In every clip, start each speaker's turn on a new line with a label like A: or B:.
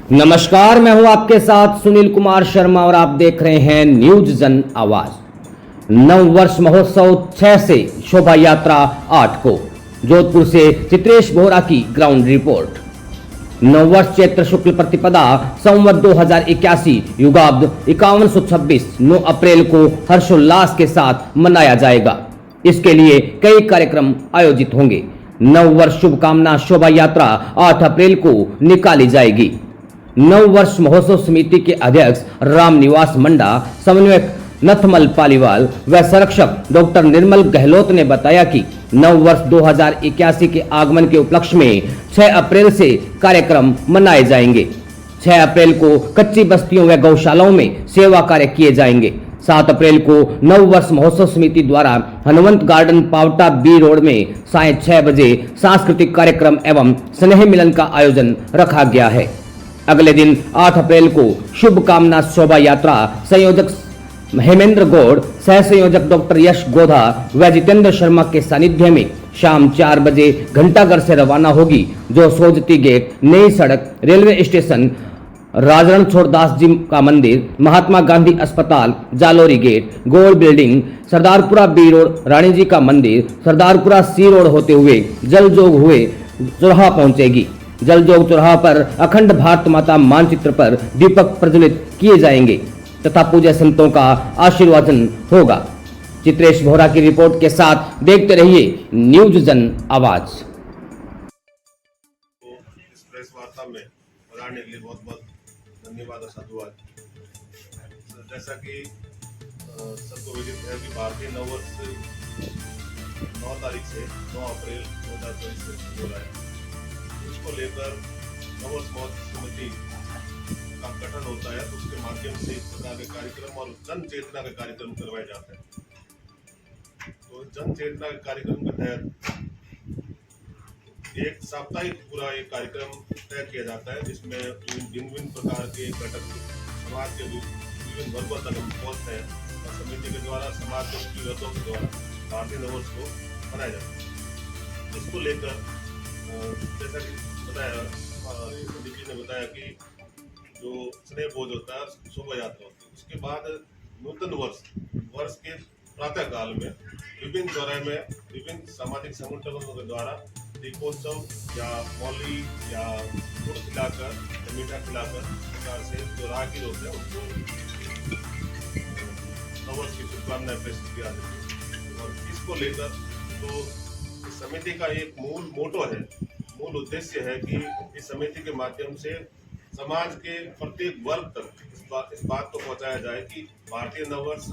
A: नमस्कार, मैं हूं आपके साथ सुनील कुमार शर्मा और आप देख रहे हैं न्यूज जन आवाज। नव वर्ष महोत्सव 6 से, शोभा यात्रा 8 को। जोधपुर से चित्रेश बोहरा की ग्राउंड रिपोर्ट। नव वर्ष चैत्र शुक्ल प्रतिपदा संवत 2081 युगाब्द 5126 9 अप्रैल को हर्षोल्लास के साथ मनाया जाएगा। इसके लिए कई कार्यक्रम आयोजित होंगे। नव वर्ष शुभकामना शोभा यात्रा 8 अप्रैल को निकाली जाएगी। नव वर्ष महोत्सव समिति के अध्यक्ष रामनिवास मंडा, समन्वयक नथमल पालीवाल व संरक्षक डॉक्टर निर्मल गहलोत ने बताया कि नव वर्ष 2081 के आगमन के उपलक्ष्य में 6 अप्रैल से कार्यक्रम मनाए जाएंगे। 6 अप्रैल को कच्ची बस्तियों व गौशालाओं में सेवा कार्य किए जाएंगे। 7 अप्रैल को नव वर्ष महोत्सव समिति द्वारा Hanumant garden Paota B road में साय 6 बजे सांस्कृतिक कार्यक्रम एवं स्नेह मिलन का आयोजन रखा गया है। अगले दिन 8 अप्रैल को शुभकामना शोभा यात्रा संयोजक हेमेंद्र गौड़, सह संयोजक डॉक्टर यश गोधा व जितेंद्र शर्मा के सानिध्य में शाम 4 बजे घंटाघर से रवाना होगी, जो सोजती गेट, नई सड़क, रेलवे स्टेशन, राजरण छोड़दास जी का मंदिर, महात्मा गांधी अस्पताल, Jalori gate, gold building, Sardarpura B road, Rani ji का मंदिर, सरदारपुरा सी रोड होते हुए जलजोग हुए चौराहा पहुंचेगी। जलजोग चौराहा पर अखंड भारत माता मानचित्र पर दीपक प्रज्वलित किए जाएंगे तथा पूज्य संतों का आशीर्वादन होगा। चित्रेश बोहरा की रिपोर्ट के साथ देखते रहिए न्यूज जन आवाज।
B: इस प्रेस वार्ता में बताने के लिए बहुत बहुत धन्यवाद और साधुवाद। जैसा कि सबको विदित है कि भारतीय नववर्ष 9 तारीख से 9 अप्रैल 2024 से शुरू हो रहा है। उसको लेकर नववर्ष महोत्सव समिति का गठन होता है, तो उसके माध्यम से इस प्रकार के कार्यक्रम और जन चेतना के कार्यक्रम करवाए जाते हैं। तो जन चेतना के कार्यक्रम के तहत एक साप्ताहिक पूरा एक कार्यक्रम तय किया जाता है, जिसमें भिन्न प्रकार के घटक समाज के विभिन्न वर्गों तक हम पहुँचते हैं और समिति के द्वारा समाज के जरूरतों के द्वारा भारतीय नववर्ष को मनाया जाता है। इसको लेकर जैसा कि बताया संदीप जी ने बताया कि जो स्नेह भोज होता है, शोभा यात्रा होती है, उसके बाद नूतन वर्ष के प्रातः काल में विभिन्न चौराहे में विभिन्न सामाजिक संगठनों के द्वारा दीपोत्सव या मौली या गुड़ खिलाकर या मीठा खिलाकर प्रकार से जो राहगीर होते हैं उनको नववर्ष की शुभकामनाएं प्रेषित किया जाती है। और इसको लेकर तो इस समिति का एक मूल उद्देश्य है कि इस समिति के माध्यम से समाज के प्रत्येक वर्ग तक इस बात को पहुंचाया जाए कि भारतीय नववर्ष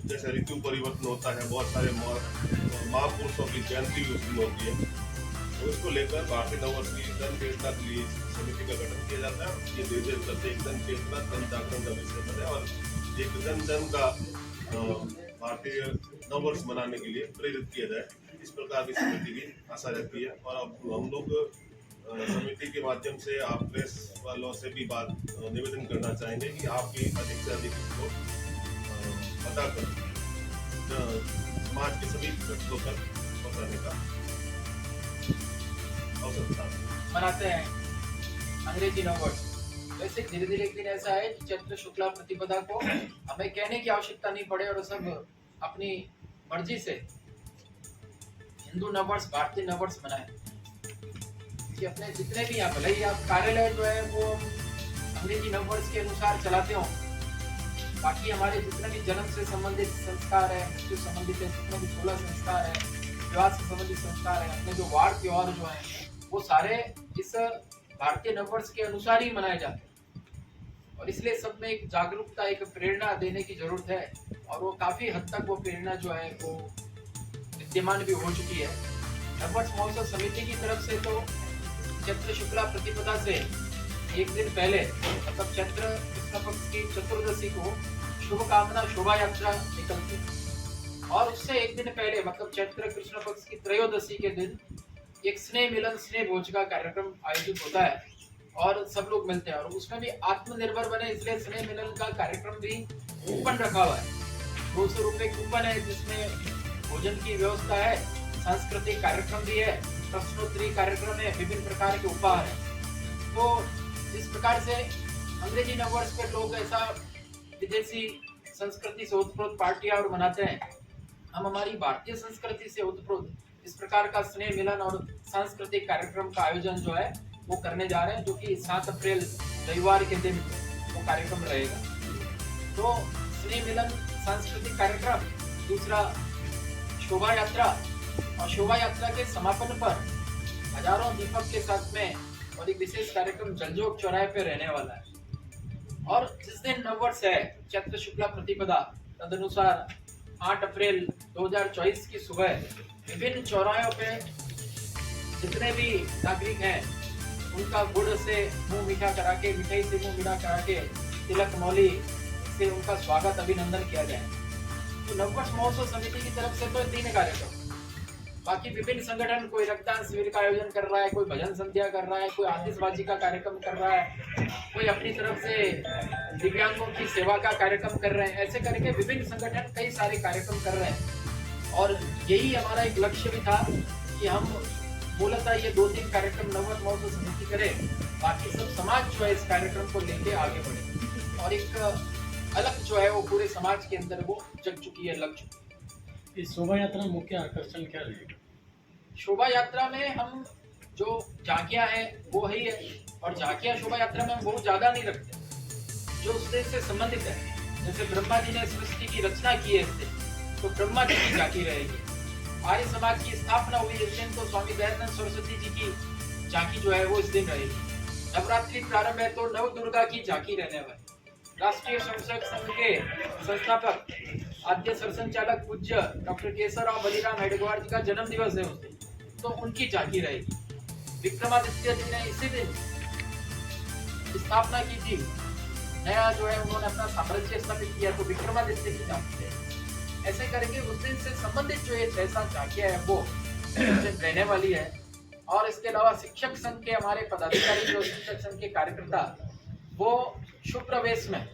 B: जैसे ऋतु परिवर्तन होता है, बहुत सारे महापुरुषों की जयंती भी उस दिन होती है, तो उसको लेकर भारतीय नववर्ष की जन चेतना के लिए समिति का गठन किया जाता है। ये धीरे धीरे करते एक जन चेतना जन जागरण का विषय बने और एक जन का भारतीय नववर्ष मनाने के लिए प्रेरित किया जाए, इस प्रकार की समिति की आशा रहती है। और अब हम लोग समिति के माध्यम से आप प्रेस वालों से भी बात निवेदन करना चाहेंगे कि आप भी अधिक से अधिक इसको पता कर समाज के सभी घटकों तक पहुंचाने का अवसर
C: मनाते हैं अंग्रेजी नववर्ष। वैसे धीरे धीरे एक दिन ऐसा है कि चैत्र शुक्ला प्रतिपदा को हमें कहने की आवश्यकता नहीं पड़े और सब अपनी मर्जी से हिंदू नववर्ष, भारतीय नववर्ष मनाए। कि अपने जितने भी यहाँ भले ही आप कार्यालय जो है वो अंग्रेजी नववर्ष के अनुसार चलाते हो, बाकी हमारे जितने भी जन्म से संबंधित संस्कार है, मृत्यु संबंधित है, जितने भी 16 संस्कार है, विवाह से संबंधित संस्कार है, अपने जो वार त्योहार जो है वो सारे इस भारतीय नववर्ष के अनुसार ही मनाए जाते हैं। और इसलिए सब में एक जागरूकता, एक प्रेरणा देने की जरूरत है और वो काफी हद तक वो प्रेरणा जो है वो विद्यमान भी हो चुकी है। नववर्ष महोत्सव समिति की तरफ से तो चैत्र शुक्ला प्रतिपदा से एक दिन पहले मतलब चैत्र कृष्ण पक्ष की चतुर्दशी को शुभकामना शोभा यात्रा निकलती है और उससे एक दिन पहले मतलब चैत्र कृष्ण पक्ष की त्रयोदशी के दिन एक स्नेह मिलन, स्नेह भोज का कार्यक्रम आयोजित होता है और सब लोग मिलते हैं और उसमें भी आत्मनिर्भर बने, इसलिए स्नेह मिलन का कार्यक्रम भी कूपन रखा हुआ है। 200 रुपए कूपन है जिसमें भोजन की व्यवस्था है, सांस्कृतिक कार्यक्रम भी है, प्रश्नोत्तरी कार्यक्रम है, विभिन्न प्रकार के उपहार है। तो इस प्रकार से अंग्रेजी नववर्ष पे लोग ऐसा विदेशी संस्कृति से ओतप्रोत पार्टियां और मनाते हैं। हम हमारी भारतीय संस्कृति से ओतप्रोत इस प्रकार का स्नेह मिलन और सांस्कृतिक कार्यक्रम का आयोजन जो है वो करने जा रहे हैं, जो कि 7 अप्रैल रविवार के दिन वो कार्यक्रम रहेगा। तो स्नेह मिलन सांस्कृतिक कार्यक्रम, दूसरा शोभा यात्रा, और शोभा यात्रा के समापन पर हजारों दीपक के साथ में और एक विशेष कार्यक्रम जलजोग चौराहे पे रहने वाला है। और जिस दिन नववर्ष है चैत्र शुक्ला प्रतिपदा, तदनुसार 8 अप्रैल 2024 की सुबह विभिन्न चौराहों पे जितने भी नागरिक हैं उनका गुड़ से मुंह मीठा करा के, मिठाई से मुंह मीठा करा के, तिलक मौली से उनका स्वागत अभिनंदन किया जाए। तो नववर्ष महोत्सव समिति की तरफ से तो 3 कार्यक्रम, बाकी विभिन्न संगठन कोई रक्तदान शिविर का आयोजन कर रहा है, कोई भजन संध्या कर रहा है, कोई आतिशबाजी का कार्यक्रम कर रहा है, कोई अपनी तरफ से दिव्यांगों की सेवा का कार्यक्रम कर रहे हैं। ऐसे करके विभिन्न संगठन कई सारे कार्यक्रम कर रहे हैं। और यही हमारा एक लक्ष्य भी था कि हम मूलतः ये 2-3 कार्यक्रम नववर्ष महोत्सव समिति करें, बाकी सब समाज जो है इस कार्यक्रम को लेके आगे बढ़े और एक अलग जो है वो पूरे समाज के अंदर वो जग चुकी है, लग चुकी है।
D: इस शोभा यात्रा में मुख्य आकर्षण क्या रहेगा?
C: शोभा यात्रा में हम जो झांकियां हैं वो ही है, और झांकियां शोभा यात्रा में हम बहुत ज्यादा नहीं रखते, जो उस दिन से संबंधित है। जैसे ब्रह्मा जी ने सृष्टि की रचना की है इस दिन, तो ब्रह्मा जी की झांकी रहेगी। आर्य समाज की स्थापना हुई इस दिन, तो स्वामी दयानंद सरस्वती जी की झांकी जो है वो इस दिन रहेगी। नवरात्रि प्रारंभ है तो नव दुर्गा की झांकी रहने वाली। राष्ट्रीय स्वयंसेवक संघ के संस्थापक आद्य सरसंचालक पूज्य डॉक्टर केशवराव बलिराम हेडगेवार जी का जन्म दिवस है उस दिन, तो उनकी झांकी रहेगी। विक्रमादित्य जी ने इसी दिन स्थापना की थी, नया जो है उन्होंने अपना साम्राज्य स्थापित किया, तो विक्रमादित्य की झांकी है। ऐसे करके उस दिन से संबंधित जो ये 6-7 झांकियां है वो रहने वाली है। और इसके अलावा शिक्षक संघ के हमारे पदाधिकारी, जो शिक्षक संघ के कार्यकर्ता, वो शुभ्र वेश में,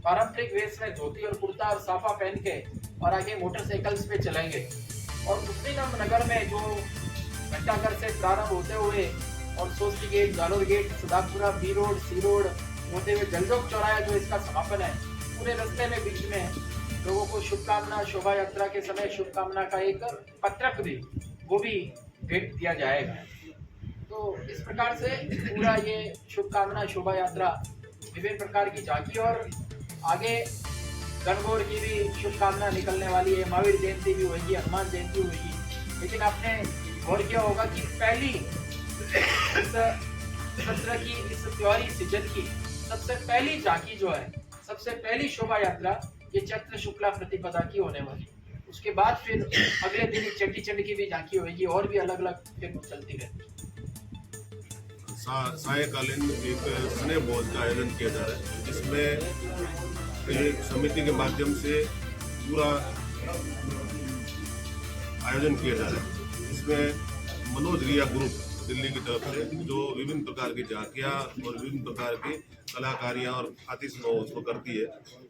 C: पारंपरिक वेश में धोती और कुर्ता और साफा पहन के और आगे मोटरसाइकिल्स पे चलेंगे। और उस दिन हम नगर में जो घंटाघर से प्रारंभ होते हुए और सोस्ती gate, Jalore gate, Sadapura, B road, C road होते हुए जलजोग चौराहा जो इसका समापन है, पूरे रास्ते में बीच में लोगों को शुभकामना, शोभा यात्रा के समय शुभकामना का एक पत्रक भी वो भी भेंट दिया जाएगा। तो इस प्रकार से पूरा ये शुभकामना शोभा यात्रा, विभिन्न प्रकार की झांकी, और आगे गणगौर की भी शुभकामना निकलने वाली है। महावीर जयंती भी होगी, हनुमान जयंती होगी। लेकिन आपने गौर किया होगा कि पहली इस सत्र की, इस त्योहारी सीजन की सबसे पहली झांकी जो है, सबसे पहली शोभा यात्रा ये चैत्र शुक्ला प्रतिपदा की होने वाली। उसके बाद फिर अगले दिन चंडी चंडी की भी झांकी होगी, और भी अलग अलग फिर चलती रहती।
B: सायकालीन एक स्नेह भोज का आयोजन किया जा रहा है, जिसमें एक समिति के माध्यम से पूरा आयोजन किया जा रहा है। इसमें मनोज रिया ग्रुप दिल्ली की तरफ से जो विभिन्न प्रकार की झांकियाँ और विभिन्न प्रकार की कलाकारियाँ और आतिशबाजी उसको करती है,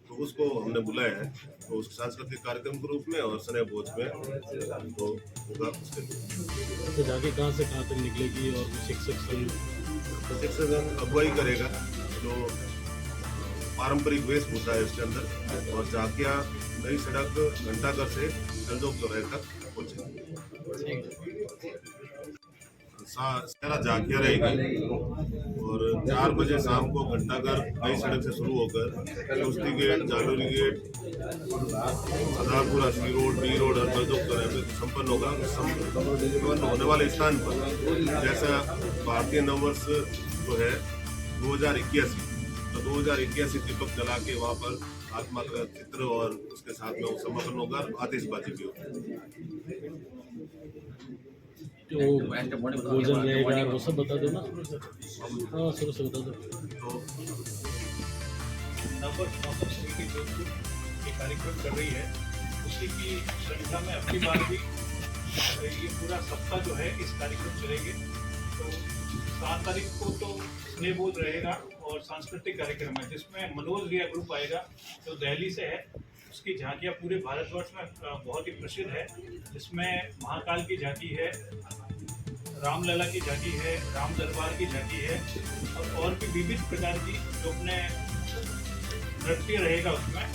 B: तो उसको हमने बुलाया है। तो उस सांस्कृतिक कार्यक्रम के रूप में और स्नेह भोज में तो होगा उसके लिए।
D: तो झांकी कहाँ से कहाँ तक निकलेगी और शिक्षक
B: संघ अगुवाई करेगा, जो पारंपरिक वेशभूषा है उसके अंदर, और झांकियाँ नई सड़क घंटाघर से जलजोग चौराहे तक पहुँचेंगी। सारा झांकियाँ रहेगी और 4 बजे शाम को घंटाघर नई सड़क से शुरू होकर कुश्ती गेट, जालोरी गेट, सदापुरा, सी रोड, बी रोड और जलजोग चौराहे में संपन्न होगा। संपन्न होने वाले स्थान पर जैसा भारतीय नववर्ष जो है 2081, तो 2081 दीपक जला के वहाँ पर महात्मा का चित्र और उसके साथ में वो समापन होगा, आतिशबाजी भी होगी।
D: जो भोजन रहेगा वो सब बता दो ना। हाँ, शुरू से बता दो।
B: तो
E: नववर्ष महोत्सव समिति जोधपुर ये कार्यक्रम कर रही है, उसी की श्रृंखला में अगली बार भी ये पूरा सप्ताह जो है इस कार्यक्रम चलेंगे। तो 7 तारीख को तो स्नेह बोध रहेगा और सांस्कृतिक कार्यक्रम है, जिसमें मनोज रिया ग्रुप आएगा जो दिल्ली से है। उसकी झांकियाँ पूरे भारतवर्ष में बहुत ही प्रसिद्ध है, जिसमें महाकाल की झांकी है, रामलला की झांकी है, राम दरबार की झांकी है और भी विविध प्रकार की जो अपने नृत्य रहेगा उसमें।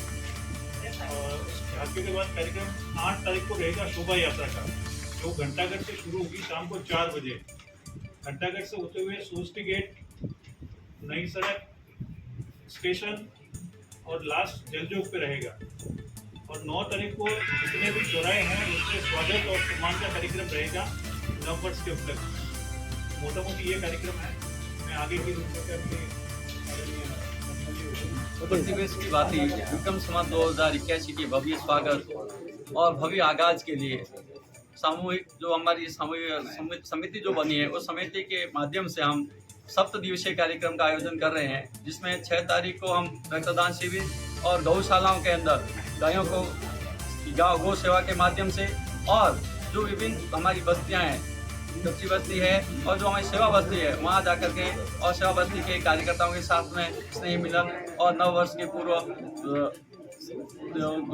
E: और उस झांकी के बाद कार्यक्रम 8 तारीख को रहेगा शोभा यात्रा का, जो घंटाघर से शुरू होगी शाम को 4 बजे। घंटाघर से होते हुए सोस्टी गेट, नई सड़क, स्टेशन और लास्ट जलचौक पे रहेगा। और 9 तारीख को जितने भी चौराहे हैं उसके स्वागत और सम्मान का कार्यक्रम रहेगा नववर्ष के उपलक्ष्य। मोटा मोटी ये कार्यक्रम है। मैं आगे की
F: प्रतिवेश की बात ही विक्रम संवत 2081 के भव्य स्वागत और भव्य आगाज के लिए सामूहिक जो हमारी सामूहिक समिति जो बनी है उस समिति के माध्यम से हम 7 दिवसीय कार्यक्रम का आयोजन कर रहे हैं, जिसमें 6 तारीख को हम रक्तदान शिविर और गौशालाओं के अंदर गायों को गौ सेवा के माध्यम से और जो विभिन्न हमारी बस्तियां हैं, कच्ची बस्ती है और जो हमारी सेवा बस्ती है, वहां जाकर के और सेवा बस्ती के कार्यकर्ताओं के साथ में स्नेह मिलन और नव वर्ष के पूर्व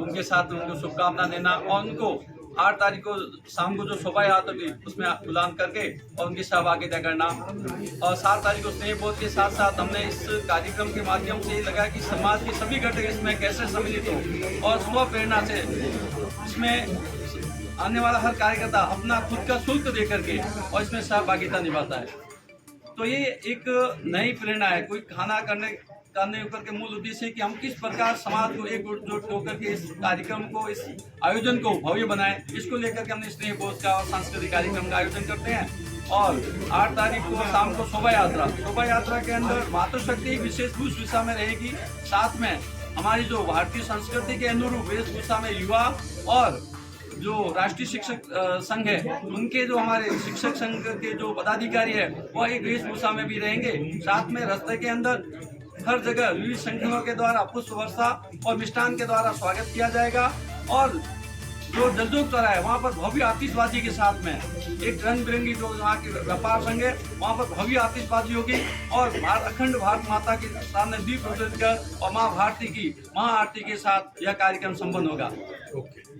F: उनके साथ उनको शुभकामना देना और उनको 8 तारीख को शाम को जो शोभा यात्रा होगी उसमें गुलाम करके और उनकी सहभागिता करना। और 7 तारीख को स्नेह बोध के साथ साथ हमने इस कार्यक्रम के माध्यम से ये लगा कि समाज के सभी घटक इसमें कैसे सम्मिलित हो और स्व प्रेरणा से इसमें आने वाला हर कार्यकर्ता अपना खुद का शुल्क दे करके और इसमें सहभागिता निभाता है। तो ये एक नई प्रेरणा है। कोई खाना करने ऊपर के मूल उद्देश्य है कि हम किस प्रकार समाज को एकजुट होकर के इस कार्यक्रम को, इस आयोजन को भव्य बनाएं। इसको लेकर के हमने स्नेह बोध का और सांस्कृतिक कार्यक्रम का आयोजन करते हैं। और 8 तारीख को शाम को शोभा यात्रा के अंदर मातृशक्ति एक विशेष वेशभूषा में रहेगी। साथ में हमारी जो भारतीय संस्कृति के अनुरूप वेशभूषा में युवा और जो राष्ट्रीय शिक्षक संघ है उनके जो हमारे शिक्षक संघ के जो पदाधिकारी है वह एक वेशभूषा में भी रहेंगे। साथ में रास्ते के अंदर हर जगह विविध संगठनों के द्वारा पुष्प वर्षा और मिष्ठान के द्वारा स्वागत किया जाएगा। और जो जलचौक चौराहा है वहाँ पर भव्य आतिशबाजी के साथ में एक रंग बिरंगी जो वहाँ की व्यापार संघ है वहाँ पर भव्य आतिशबाजी होगी और अखंड भारत माता के सामने दीप प्रज्वलित कर और माँ भारती की महाआरती के साथ यह कार्यक्रम संपन्न होगा।
E: ओके।